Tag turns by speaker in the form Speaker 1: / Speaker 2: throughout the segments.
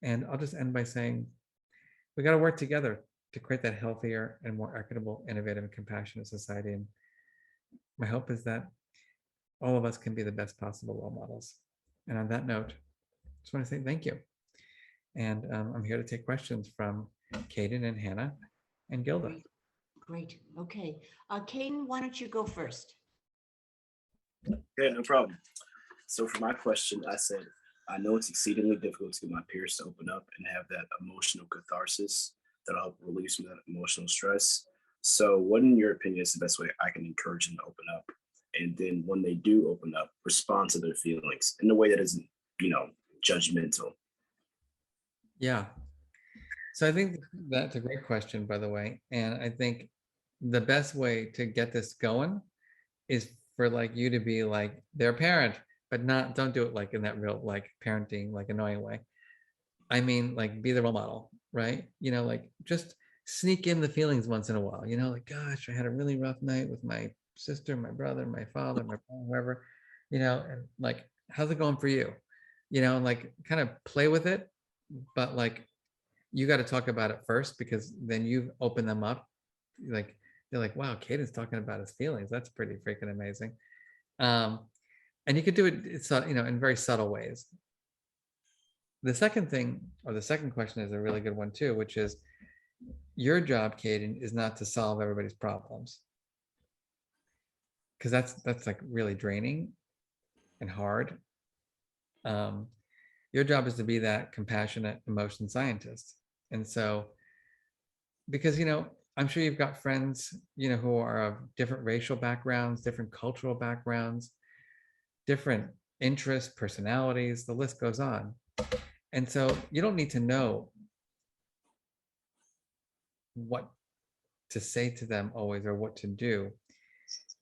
Speaker 1: And I'll just end by saying, we got to work together to create that healthier and more equitable, innovative, and compassionate society. And my hope is that all of us can be the best possible role models. And on that note, I just want to say thank you. And I'm here to take questions from Kaden and Hannah and Gilda.
Speaker 2: Great. Great. Okay. Caden, why don't you go first?
Speaker 3: Yeah, no problem. So for my question, I said, I know it's exceedingly difficult to get my peers to open up and have that emotional catharsis that'll help relieve some of that emotional stress. So what, in your opinion, is the best way I can encourage them to open up? And then when they do open up, respond to their feelings in a way that isn't, judgmental.
Speaker 1: Yeah. So I think that's a great question, by the way. And I think the best way to get this going is for like you to be like their parent, but don't do it like in that real like parenting, like annoying way. I mean, like be the role model, right? Like just sneak in the feelings once in a while, like, gosh, I had a really rough night with my sister, my brother, my father, my brother, whoever, and like, how's it going for you? And like kind of play with it, but like you got to talk about it first, because then you open them up. Like they're like, wow, Caden's talking about his feelings. That's pretty freaking amazing. And you could do it, in very subtle ways. The second thing, or the second question, is a really good one too, which is your job, Caden, is not to solve everybody's problems, because that's like really draining and hard. Your job is to be that compassionate emotion scientist. And so, because I'm sure you've got friends who are of different racial backgrounds, different cultural backgrounds, different interests, personalities, the list goes on. And so you don't need to know what to say to them always, or what to do.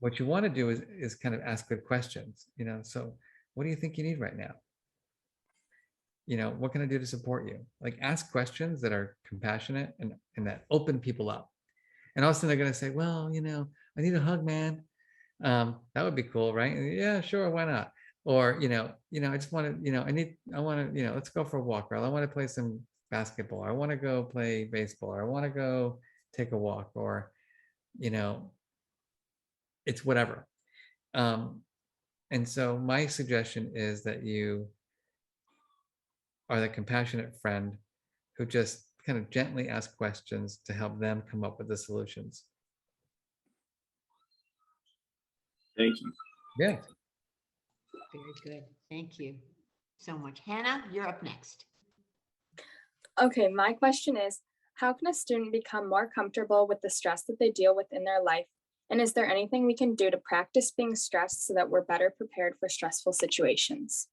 Speaker 1: What you want to do is kind of ask good questions. So what do you think you need right now? What can I do to support you? Like, ask questions that are compassionate and that open people up. And also they're going to say, well, I need a hug, man. That would be cool, right? Yeah, sure, why not? Or I just want to, I want to, let's go for a walk, or I want to play some basketball, or I want to go play baseball, or I want to go take a walk, or it's whatever. And so my suggestion is that you are the compassionate friend who just kind of gently ask questions to help them come up with the solutions.
Speaker 3: Thank you.
Speaker 1: Yeah.
Speaker 2: Very good. Thank you so much. Hannah, you're up next.
Speaker 4: Okay, my question is, how can a student become more comfortable with the stress that they deal with in their life? And is there anything we can do to practice being stressed so that we're better prepared for stressful situations?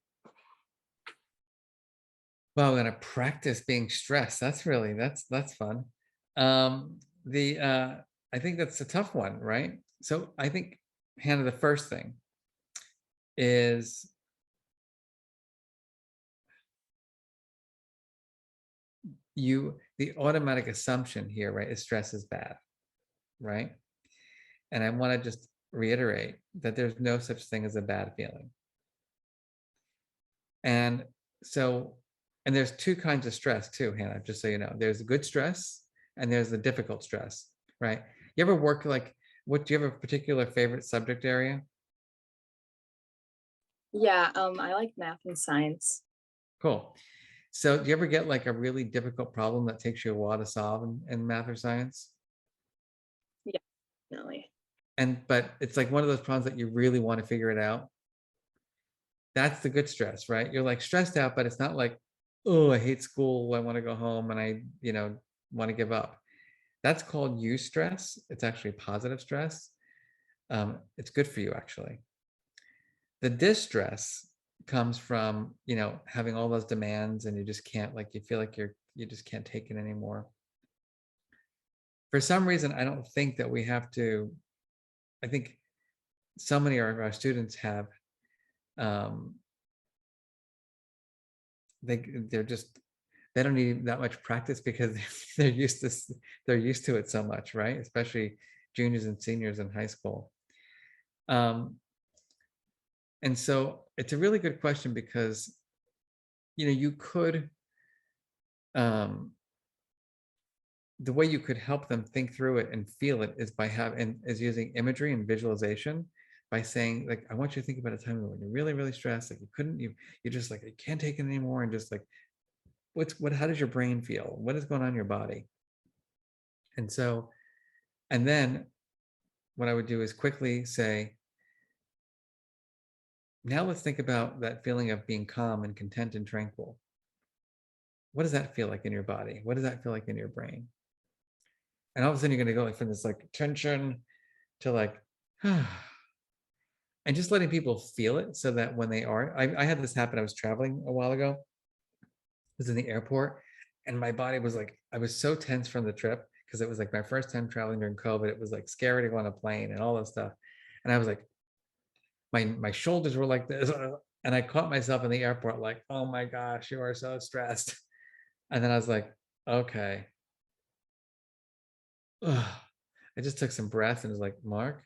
Speaker 1: Well, we're gonna practice being stressed. That's fun. I think that's a tough one, right? So I think, Hannah, the first thing is the automatic assumption here, right, is stress is bad, right? And I want to just reiterate that there's no such thing as a bad feeling. And so, and there's two kinds of stress too, Hannah, just so you know. There's the good stress and there's the difficult stress, right? You ever work like, do you have a particular favorite subject area?
Speaker 4: Yeah, I like math and science.
Speaker 1: Cool. So do you ever get like a really difficult problem that takes you a while to solve in math or science?
Speaker 4: Yeah, definitely.
Speaker 1: But it's like one of those problems that you really want to figure it out. That's the good stress, right? You're like stressed out, but it's not like, oh, I hate school, I want to go home, and I, want to give up. That's called eustress. It's actually positive stress. It's good for you, actually. The distress comes from, having all those demands and you just can't, like, you feel like you just can't take it anymore. For some reason, I don't think that we have to, I think so many of our students have, they don't need that much practice because they're used to it so much, right? Especially juniors and seniors in high school. And so it's a really good question because, you could the way you could help them think through it and feel it is by having is using imagery and visualization, by saying, like, I want you to think about a time when you're really, really stressed, like you couldn't, you just like, you can't take it anymore, and just like, how does your brain feel? What is going on in your body? And so, and then what I would do is quickly say, now let's think about that feeling of being calm and content and tranquil. What does that feel like in your body? What does that feel like in your brain? And all of a sudden you're going to go like from this like tension to like, and just letting people feel it, so that when they are, I had this happen. I was traveling a while ago. I was in the airport, and my body was like, I was so tense from the trip, because it was like my first time traveling during COVID. It was like scary to go on a plane and all that stuff. And I was like, my shoulders were like this. And I caught myself in the airport like, oh my gosh, you are so stressed. And then I was like, okay. Ugh. I just took some breath and was like, Mark,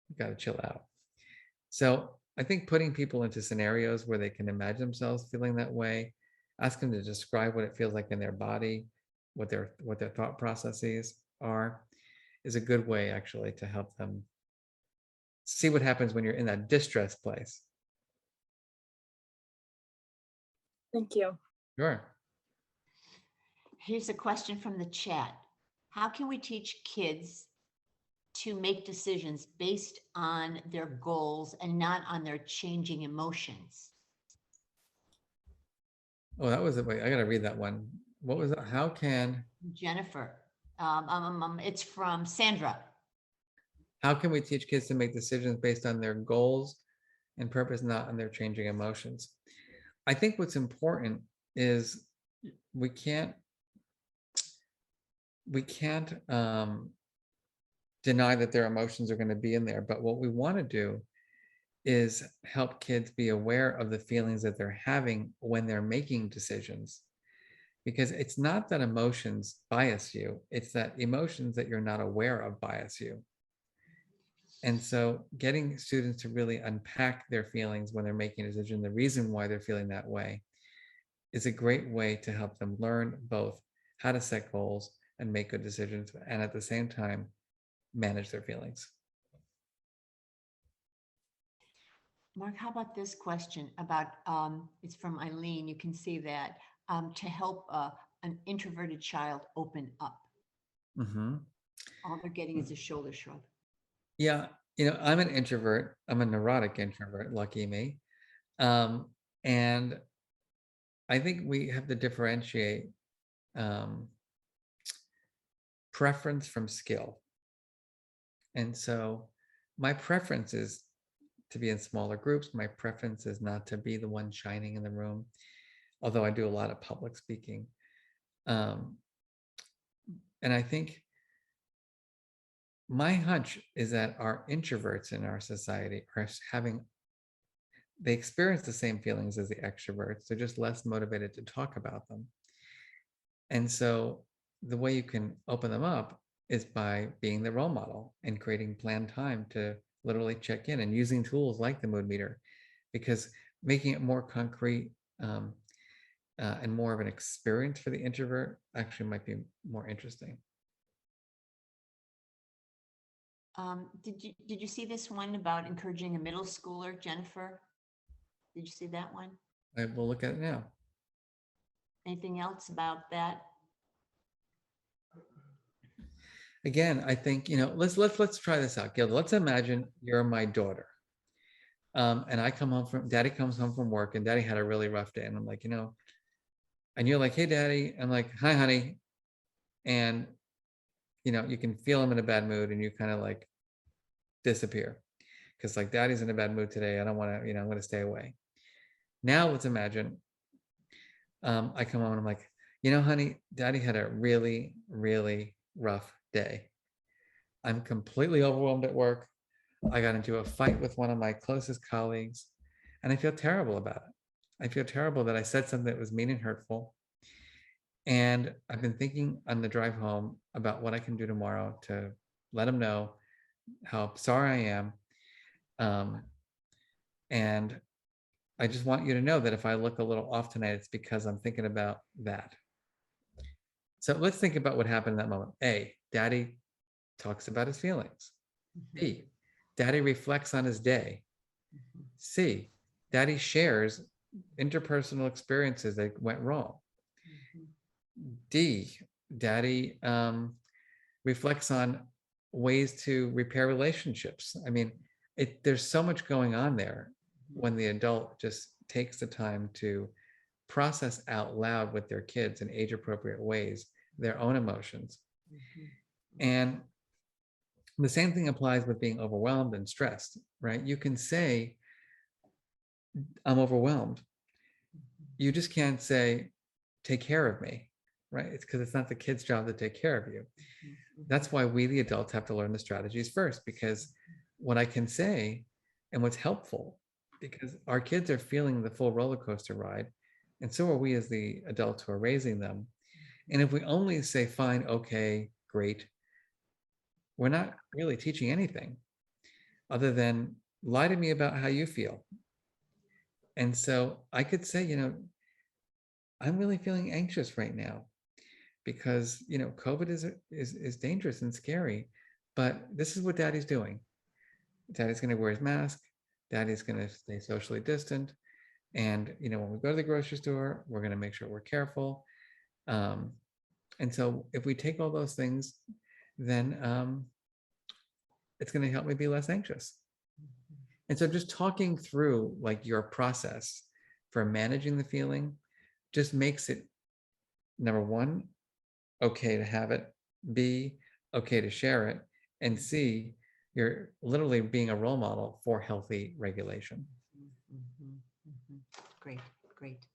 Speaker 1: you got to chill out. So I think putting people into scenarios where they can imagine themselves feeling that way, ask them to describe what it feels like in their body, what their thought processes are, is a good way actually to help them see what happens when you're in that distressed place.
Speaker 4: Thank you.
Speaker 1: Sure.
Speaker 2: Here's a question from the chat. How can we teach kids to make decisions based on their goals and not on their changing emotions?
Speaker 1: Oh, that was it. Wait, I got to read that one. What was it? How can
Speaker 2: Jennifer, it's from Sandra.
Speaker 1: how can we teach kids to make decisions based on their goals and purpose, not on their changing emotions? I think what's important is we can't deny that their emotions are going to be in there, but what we want to do is help kids be aware of the feelings that they're having when they're making decisions, because it's not that emotions bias you, it's that emotions that you're not aware of bias you. And so getting students to really unpack their feelings when they're making a decision, the reason why they're feeling that way, is a great way to help them learn both how to set goals and make good decisions, and at the same time manage their feelings.
Speaker 2: Mark, how about this question about, it's from Eileen, you can see that, to help an introverted child open up.
Speaker 1: Mm-hmm.
Speaker 2: All they're getting is a shoulder shrug.
Speaker 1: Yeah, I'm an introvert. I'm a neurotic introvert, lucky me. And I think we have to differentiate preference from skill. And so my preference is to be in smaller groups. My preference is not to be the one shining in the room, although I do a lot of public speaking. And I think my hunch is that our introverts in our society are they experience the same feelings as the extroverts. They're just less motivated to talk about them. And so the way you can open them up is by being the role model and creating planned time to literally check in, and using tools like the mood meter, because making it more concrete and more of an experience for the introvert actually might be more interesting.
Speaker 2: Did you see this one about encouraging a middle schooler, Jennifer? Did you see that one?
Speaker 1: I will look at it now.
Speaker 2: Anything else about that?
Speaker 1: Again, I think, let's try this out, Gilda. Let's imagine you're my daughter. And Daddy comes home from work, and Daddy had a really rough day. And I'm like, and you're like, hey, Daddy. I'm like, hi, honey. And, you can feel him in a bad mood, and you kind of like disappear because like Daddy's in a bad mood today. I don't want to, I'm going to stay away. Now let's imagine I come home and I'm like, honey, Daddy had a really, really rough day. I'm completely overwhelmed at work. I got into a fight with one of my closest colleagues, and I feel terrible about it. I feel terrible that I said something that was mean and hurtful. And I've been thinking on the drive home about what I can do tomorrow to let him know how sorry I am. And I just want you to know that if I look a little off tonight, it's because I'm thinking about that. So let's think about what happened in that moment. A, daddy talks about his feelings. B, daddy reflects on his day. C, daddy shares interpersonal experiences that went wrong. D, daddy reflects on ways to repair relationships. I mean, there's so much going on there when the adult just takes the time to process out loud with their kids in age appropriate ways their own emotions. And the same thing applies with being overwhelmed and stressed, right? You can say, I'm overwhelmed. You just can't say, take care of me, right? It's because it's not the kid's job to take care of you. That's why we, the adults, have to learn the strategies first, because what I can say and what's helpful, because our kids are feeling the full roller coaster ride, and so are we as the adults who are raising them. And if we only say, fine, okay, great, we're not really teaching anything other than lie to me about how you feel. And so I could say, I'm really feeling anxious right now because, COVID is dangerous and scary, but this is what daddy's doing. Daddy's going to wear his mask. Daddy's going to stay socially distant. And, when we go to the grocery store, we're going to make sure we're careful. And so if we take all those things, then it's going to help me be less anxious. And so just talking through like your process for managing the feeling just makes it, number one, okay to have it, B, okay to share it, and C, you're literally being a role model for healthy regulation.
Speaker 2: Great, great.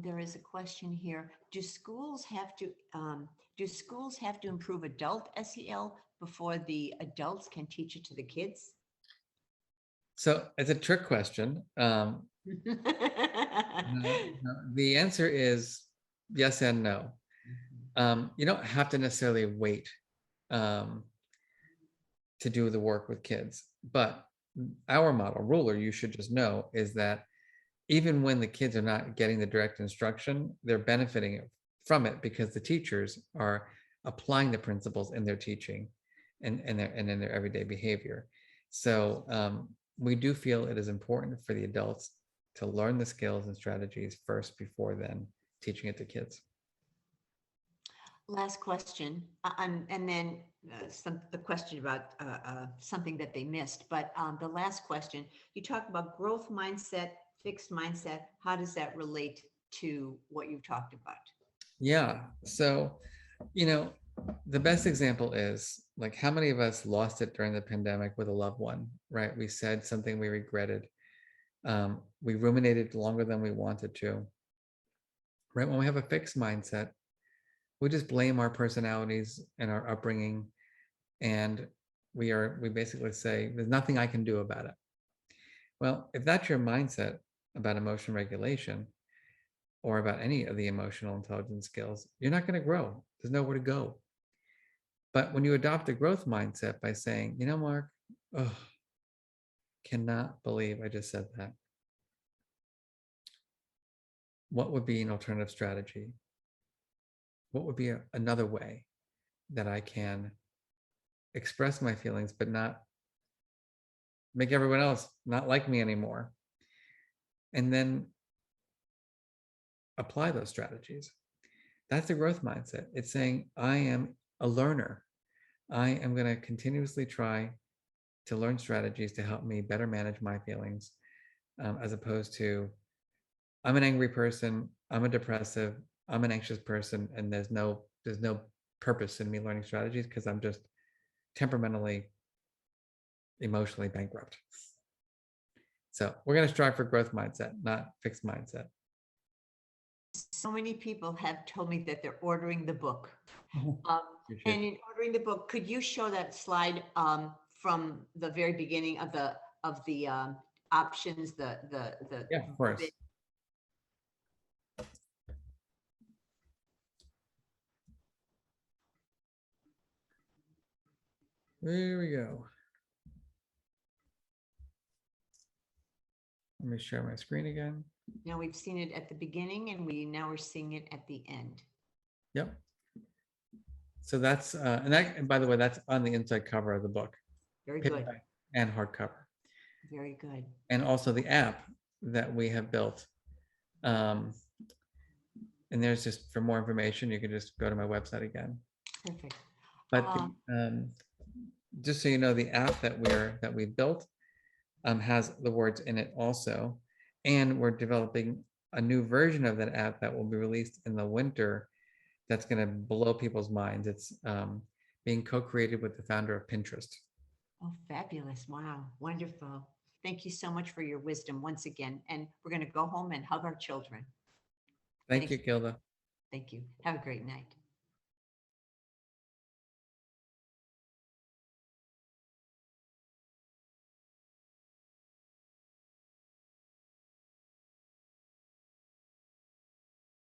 Speaker 2: There is a question here. Do schools have to improve adult SEL before the adults can teach it to the kids?
Speaker 1: So it's a trick question. The answer is yes and no. You don't have to necessarily wait to do the work with kids, but our model, Ruler, you should just know, is that even when the kids are not getting the direct instruction, they're benefiting from it because the teachers are applying the principles in their teaching and in their everyday behavior. So we do feel it is important for the adults to learn the skills and strategies first before then teaching it to kids.
Speaker 2: Last question, and then the question about something that they missed. But the last question, you talked about growth mindset, fixed mindset. How does that relate to what you've talked about?
Speaker 1: Yeah. So, the best example is like how many of us lost it during the pandemic with a loved one, right? We said something we regretted. We ruminated longer than we wanted to, right? When we have a fixed mindset, we just blame our personalities and our upbringing. And we basically say, there's nothing I can do about it. Well, if that's your mindset about emotion regulation or about any of the emotional intelligence skills, you're not going to grow. There's nowhere to go. But when you adopt a growth mindset by saying, Mark, cannot believe I just said that. What would be an alternative strategy? What would be another way that I can express my feelings, but not make everyone else not like me anymore? And then apply those strategies. That's the growth mindset. It's saying, I am a learner. I am going to continuously try to learn strategies to help me better manage my feelings, as opposed to, I'm an angry person, I'm a depressive, I'm an anxious person, and there's no purpose in me learning strategies because I'm just temperamentally, emotionally bankrupt. So we're going to strive for growth mindset, not fixed mindset.
Speaker 2: So many people have told me that they're ordering the book.
Speaker 1: Appreciate
Speaker 2: And in ordering the book, could you show that slide from the very beginning of the options, the
Speaker 1: Yeah, of course. There we go. Let me share my screen again.
Speaker 2: Now we've seen it at the beginning and now we're seeing it at the end.
Speaker 1: Yep. So that's, and by the way, that's on the inside cover of the book,
Speaker 2: Very good.
Speaker 1: paperback and hardcover.
Speaker 2: Very good.
Speaker 1: And also the app that we have built. And there's just, for more information, you can just go to my website again.
Speaker 2: Perfect.
Speaker 1: But just so you know, the app that we built has the words in it also. And we're developing a new version of that app that will be released in the winter that's going to blow people's minds. It's being co-created with the founder of Pinterest.
Speaker 2: Oh, fabulous. Wow. Wonderful. Thank you so much for your wisdom once again. And we're going to go home and hug our children.
Speaker 1: Thank you, Gilda.
Speaker 2: Thank you. Have a great night.